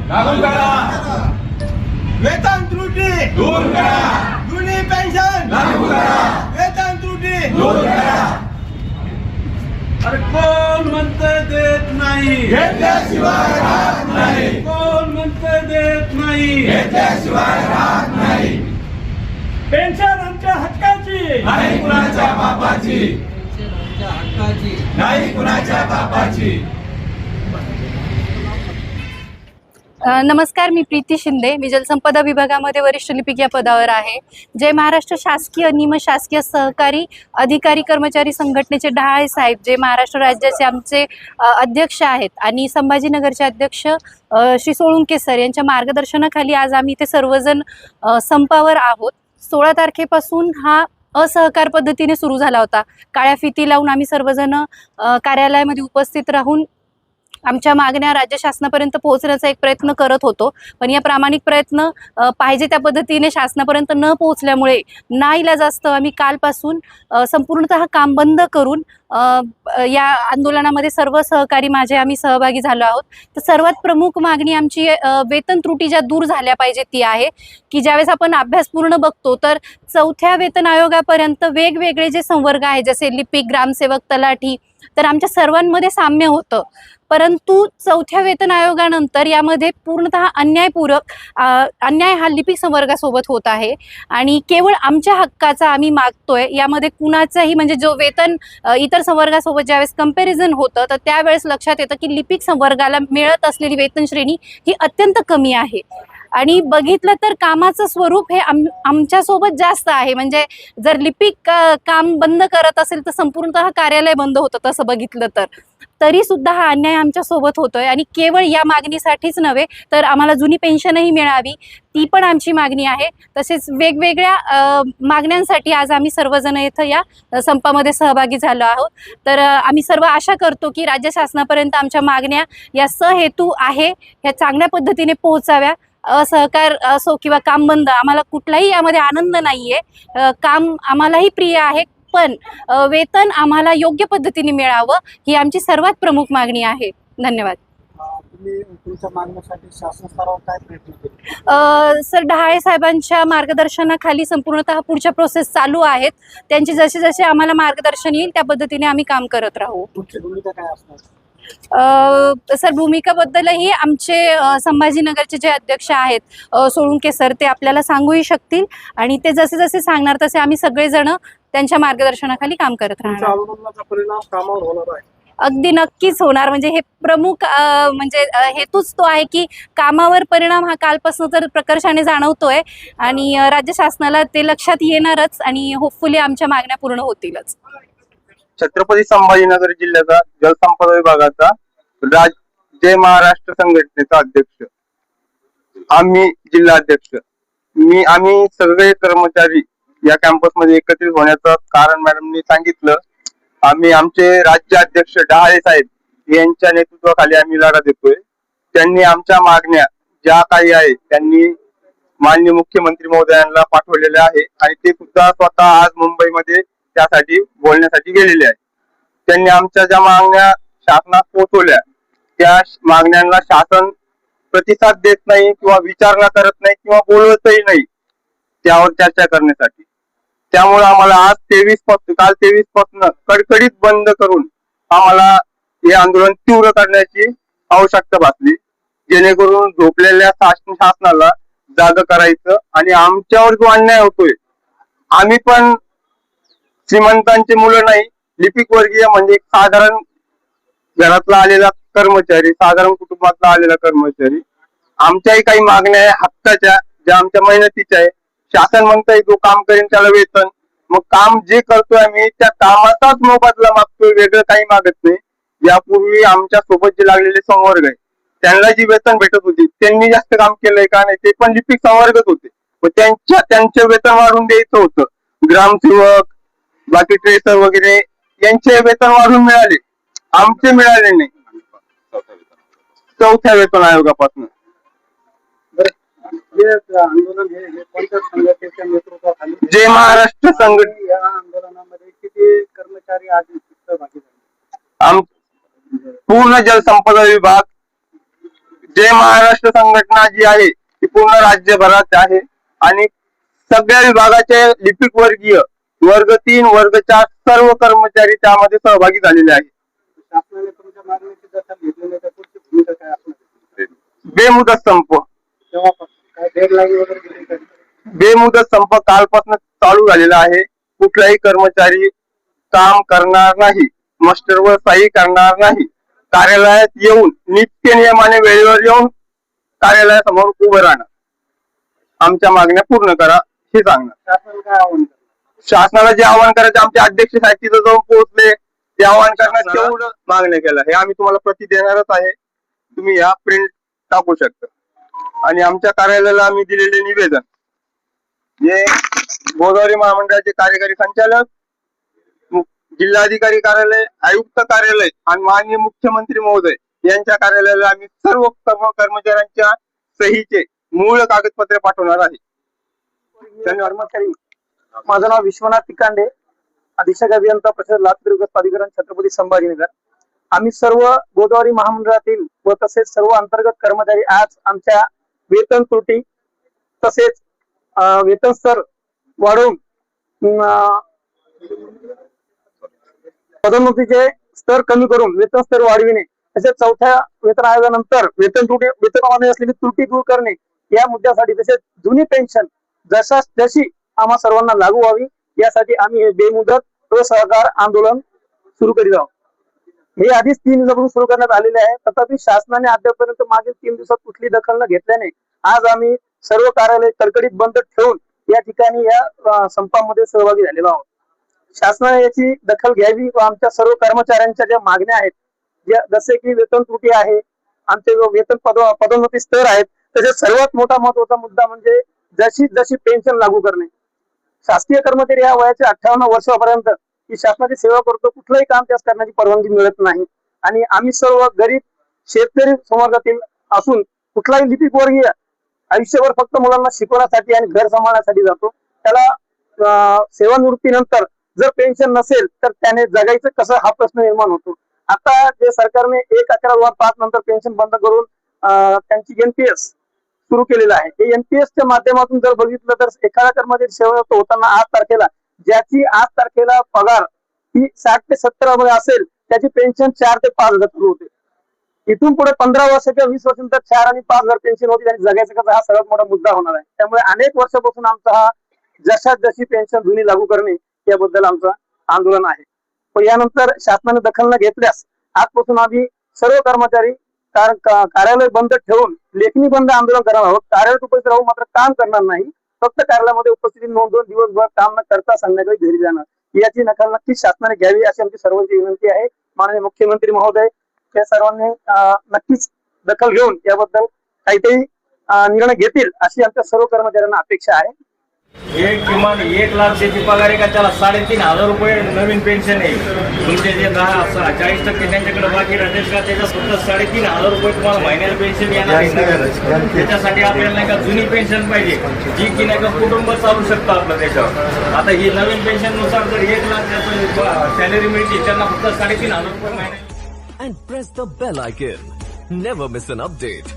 लागू करा, वेतन त्रुटी दूर करा, जुनी पेन्शन लागू करा, वेतन त्रुटी दूर करा. अरे कोण म्हणतंय देत नाही, घेतल्याशिवाय राहत नाही, कोण म्हणतंय देत नाही. घेतल्याशिवाय राहत नाही. पेन्शन आमच्या हक्काची, नाही कुणाच्या बापाची, नाही कुणाच्या बापाची. नमस्कार, मी प्रीती शिंदे. मी जलसंपदा विभागामध्ये वरिष्ठ लिपिक या पदावर आहे. जय महाराष्ट्र शासकीय निमशासकीय सहकारी अधिकारी कर्मचारी संघटनेचे डहाळे साहेब, जे महाराष्ट्र राज्याचे आमचे अध्यक्ष आहेत, आणि संभाजीनगरचे अध्यक्ष श्री सोळुंके सर यांच्या मार्गदर्शनाखाली आज आम्ही इथे सर्वजण संपावर आहोत. 16 तारखेपासून हा असहकार पद्धतीने सुरू झाला होता. काळ्या फिती लावून आम्ही सर्वजण कार्यालयामध्ये उपस्थित राहून आमच्या मागण्या राज्य शासनापर्यंत पोहोचण्याचा एक प्रयत्न करत होतो. पण या प्रामाणिक प्रयत्न पाहिजे त्या पद्धतीने शासनापर्यंत न पोहोचल्यामुळे नाईलाजास्तव आम्ही कालपासून संपूर्णतः काम बंद करून या आंदोलनामध्ये सर्व सहकारी आम्ही सहभागी झालो आहोत. तर सर्वात प्रमुख मागणी आमची वेतन त्रुटी ज्या दूर झाल्या पाहिजे ती आहे की ज्यावेळेस आपण अभ्यास पूर्ण बघतो तर 4थ्या वेतन आयोगापर्यंत वेगवेगळे जे संवर्ग आहेत, जसे लिपिक, ग्रामसेवक, तलाठी, तर आमच्या सर्वांमध्ये साम्य होतं. परंतु 4थ्या वेतन आयोगानंतर यामध्ये पूर्णतः अन्याय हा लिपिक संवर्गासोबत होत आहे. आणि केवळ आमच्या हक्काचा आम्ही मागतोय. यामध्ये कुणाचाही म्हणजे जो वेतन इतर संवर्गासोबत ज्यावेळेस कंपॅरिझन होतं तर त्यावेळेस लक्षात येतं की लिपिक संवर्गाला मिळत असलेली वेतन श्रेणी ही अत्यंत कमी आहे. आणि बघितलं तर कामाचं स्वरूप हे आमच्यासोबत जास्त आहे. म्हणजे जर लिपिक काम बंद करत असेल तर संपूर्णतः कार्यालय बंद होतं. तसं बघितलं तर तरी सुद्धा हा अन्याय आमच्यासोबत होतोय. आणि केवळ या मागणीसाठीच नव्हे तर आम्हाला जुनी पेन्शनही मिळावी, ती पण आमची मागणी आहे. तसेच वेगवेगळ्या मागण्यांसाठी आज आम्ही सर्वजण इथं या संपामध्ये सहभागी झालो आहोत. तर आम्ही सर्व आशा करतो की राज्य शासनापर्यंत आमच्या मागण्या या सहेतू आहे ह्या चांगल्या पद्धतीने पोहोचाव्या. असहकार असो किंवा काम बंद, आम्हाला कुठलाही यामध्ये आनंद नाहीये. काम आम्हालाही प्रिय आहे, पण वेतन आम्हाला योग्य पद्धतीने मिळावं ही आमची सर्वात प्रमुख मागणी आहे. धन्यवाद. तुम्ही तुमच्या मागण्यासाठी शासन स्तरावर काय प्रयत्न केले? सर, डहाळे साहेबांच्या मार्गदर्शनाखाली संपूर्णतः पुढच्या प्रोसेस चालू आहेत. त्यांचे जसे जसे आम्हाला मार्गदर्शन येईल त्या पद्धतीने आम्ही काम करत राहू. तुमची भूमिका काय असणार? सर, भूमिकाबद्दलही आमचे संभाजीनगरचे जे अध्यक्ष आहेत सोळुंके सर, ते आपल्याला सांगूही शकतील. आणि ते जसे जसे सांगणार तसे आम्ही सगळेजण त्यांच्या मार्गदर्शनाखाली काम करत राहणार. आंदोलनाचा परिणाम कामावर होणार आहे? अगदी नक्कीच होणार. म्हणजे हे प्रमुख म्हणजे हेतूच तो आहे की कामावर परिणाम हा कालपासून तर प्रकर्षाने जाणवतोय आणि राज्य शासनाला ते लक्षात येणारच आणि होपफुली आमच्या मागण्या पूर्ण होतीलच. छत्रपती संभाजीनगर जिल्ह्याचा जलसंपदा विभागाचा जय महाराष्ट्र संघटनेचा अध्यक्ष, आम्ही जिल्हाध्यक्ष, आम्ही सगळे कर्मचारी या कॅम्पस मध्ये एकत्रित होण्याचं कारण मॅडमनी सांगितलं. आम्ही आमचे राज्याध्यक्ष डहाळे साहेब यांच्या नेतृत्वाखाली आम्ही लढा देतोय. त्यांनी आमच्या मागण्या ज्या काही आहे त्यांनी माननीय मुख्यमंत्री महोदयांना पाठवलेल्या आहे आणि ते सुद्धा स्वतः आज मुंबईमध्ये त्यासाठी बोलण्यासाठी गेलेले आहेत. त्यांनी आमच्या ज्या मागण्या शासनात पोहोचवल्या त्या मागण्यांना शासन प्रतिसाद देत नाही किंवा विचारणा करत नाही किंवा बोलवतही नाही त्यावर चर्चा करण्यासाठी. त्यामुळे आम्हाला आज काल 23 पासून कडकडीत बंद करून आम्हाला हे आंदोलन तीव्र करण्याची आवश्यकता भासली, जेणेकरून झोपलेल्या शासनाला जाग करायचं. आणि आमच्यावर जो अन्याय होतोय, आम्ही पण श्रीमंतांचे मुलं नाही, लिपिक वर्गीय म्हणजे साधारण घरातला आलेला कर्मचारी, साधारण कुटुंबातला आलेला कर्मचारी. आमच्याही काही मागण्या आहे हक्काच्या, ज्या आमच्या मेहनतीच्या आहे. शासन म्हणतंय जो काम करेन त्याला वेतन, मग काम जे करतोय आम्ही त्या कामाचाच मोबदला मागतोय, वेगळं काही मागत नाही. यापूर्वी आमच्या सोबत जे लागलेले संवर्ग आहे त्यांना जी वेतन भेटत होती त्यांनी जास्त काम केलंय का? नाही, ते पण लिपिक संवर्गच होते, मग त्यांचे वेतन वाढून द्यायचं होतं. ग्रामसेवक, बाकी ट्रेसर वगैरे यांचे वेतन वाढून मिळाले, आमचे मिळाले नाही 4थ्या वेतन आयोगापासून. आंदोलन हे कोणत्या संघटनेच्या नेतृत्वाखाली? जय महाराष्ट्र संघटना. या आंदोलनामध्ये किती कर्मचारी आज सहभागी झाले? पूर्ण जलसंपदा विभाग जय महाराष्ट्र संघटना जी आहे ती पूर्ण राज्यभरात आहे आणि सगळ्या विभागाचे लिपिक वर्गीय वर्ग 3 वर्ग 4 सर्व कर्मचारी त्यामध्ये सहभागी झालेले आहेत. शासनाने तुमच्या मागणीची दखल घेतली नाही तर पुढची भूमिका काय असणार? बेमुदत संप तेव्हापासून काय डेडलाईन वगैरे दिली का? बेमुदत संप कालपासून चालू झालेला आहे. कुठलाही कर्मचारी काम करणार नाही, मास्टरवर सही करणार नाही, कार्यालयात येऊन नित्य नियमाने वेळेवर येऊन कार्यालयासमोर उभं राहणार, आमच्या मागण्या पूर्ण करा हे सांगणार. शासनाला काय आव्हान करणार? शासनाला जे आवाहन करायचे आमचे अध्यक्ष साहेब तिथं जाऊन पोहोचले, ते आवाहन करण्यात तेवढं मागण्या केल्या. हे आम्ही तुम्हाला प्रति देणारच आहे, तुम्ही या प्रिंट टाकू शकता. आणि आमच्या कार्यालयाला आम्ही दिलेले निवेदन जे गोदावरी महामंडळाचे कार्यकारी संचालक, जिल्हाधिकारी कार्यालय, आयुक्त कार्यालय आणि माननीय मुख्यमंत्री महोदय यांच्या कार्यालयाला आम्ही सर्व कर्मचाऱ्यांच्या सहीचे मूळ कागदपत्रे पाठवणार आहे. धन्यवाद. कर्मचारी, माझं नाव विश्वनाथ तिकांडे, अधीक्षक अभियंता परिषद लातूर विकास प्राधिकरण छत्रपती संभाजीनगर. आम्ही सर्व गोदावरी महामंडळातील व तसेच सर्व अंतर्गत कर्मचारी आज आमच्या वेतन त्रुटी तसेच वेतन स्तर वाढवून पदोन्नतीचे स्तर कमी करून वेतन स्तर वाढविणे तसेच चौथ्या वेतन आयोगानंतर वेतनामध्ये असलेली त्रुटी दूर करणे या मुद्द्यासाठी तसेच जुनी पेन्शन जशी आम्हा सर्वांना लागू व्हावी यासाठी आम्ही हे बेमुदत असहकार आंदोलन सुरू करीत आहोत. हे आधीच 3 दिवसापासून सुरू करण्यात आलेले आहे. तथापि शासनाने अद्यापर्यंत मागील 3 दिवसात कुठली दखल न घेतल्याने आज आम्ही सर्व कार्यालय कडकडीत बंद ठेवून या ठिकाणी या संपामध्ये सहभागी झालेलो आहोत. शासनाने याची दखल घ्यावी व आमच्या सर्व कर्मचाऱ्यांच्या ज्या मागण्या आहेत जसे की वेतन त्रुटी आहे, आमचे वेतन पदोन्नती स्तर आहेत, तसेच सर्वात मोठा महत्वाचा मुद्दा म्हणजे जशी पेन्शन लागू करणे. शासकीय कर्मचारी या वयाच्या 58 वर्षापर्यंत ही शासनाची सेवा करतो, कुठलंही काम त्यास करण्याची परवानगी मिळत नाही आणि आम्ही सर्व गरीब शेतकरी समाजातील असून कुठलाही लिपिक वर्गीय आयुष्यभर फक्त मुलांना शिकवण्यासाठी आणि घर सांभाळण्यासाठी जातो. त्याला सेवानिवृत्तीनंतर जर पेन्शन नसेल तर त्याने जगायचं कसं हा प्रश्न निर्माण होतो. आता जे सरकारने 1/11/2005 नंतर पेन्शन बंद करून त्यांची NPS सुरू केलेलं आहे. हे NPSच्या माध्यमातून जर बघितलं तर एखादा कर्मचारी सेवानिवृत्त होताना 8 तारखेला ज्याची 8 तारखेला पगार ही 60 ते 70 मध्ये असेल त्याची पेन्शन 4 ते 5 हजार सुरू होते. इथून पुढे 15 वर्ष किंवा 20 वर्षांनंतर 4 आणि 5 हजार पेन्शन होती आणि जगायचं कसं हा सर्वात मोठा मुद्दा होणार आहे. त्यामुळे अनेक वर्षापासून आमचा हा जशी पेन्शन जुनी लागू करणे याबद्दल आमचं आंदोलन आहे. पण यानंतर शासनाने दखल न घेतल्यास आजपासून आम्ही सर्व कर्मचारी कार्यालय बंद ठेवून लेखणी बंद आंदोलन करणार आहोत. कार्यालयात उपस्थित राहू मात्र काम करणार नाही, फक्त कार्यालयामध्ये उपस्थिती नोंदवून दिवसभर काम न करता संध्याकाळी घरी जाणार. याची दखल नक्कीच शासनाने घ्यावी अशी आमची सर्वांची विनंती आहे. माननीय मुख्यमंत्री महोदय त्या सर्वांनी नक्कीच दखल घेऊन याबद्दल काहीतरी निर्णय घेतील अशी आमच्या सर्व कर्मचाऱ्यांना अपेक्षा आहे. किमान 1 लाख त्याची पगार आहे का त्याला 3,500 रुपये नवीन पेन्शन आहे. तुमचे जे 40% त्यांच्याकडे बाकी राहते का त्याच्या फक्त 3,500 रुपये तुम्हाला महिन्याला पेन्शन येणार आहे. त्याच्यासाठी आपल्याला नाही का जुनी पेन्शन पाहिजे जी की नाही का कुटुंब चालू शकतं आपलं त्याच्यावर. आता ही नवीन पेन्शन नुसार जर 1 लाख त्याचं सॅलरी मिळते त्यांना फक्त 3,500 रुपये महिन्याला. And press the bell icon. Never miss an update.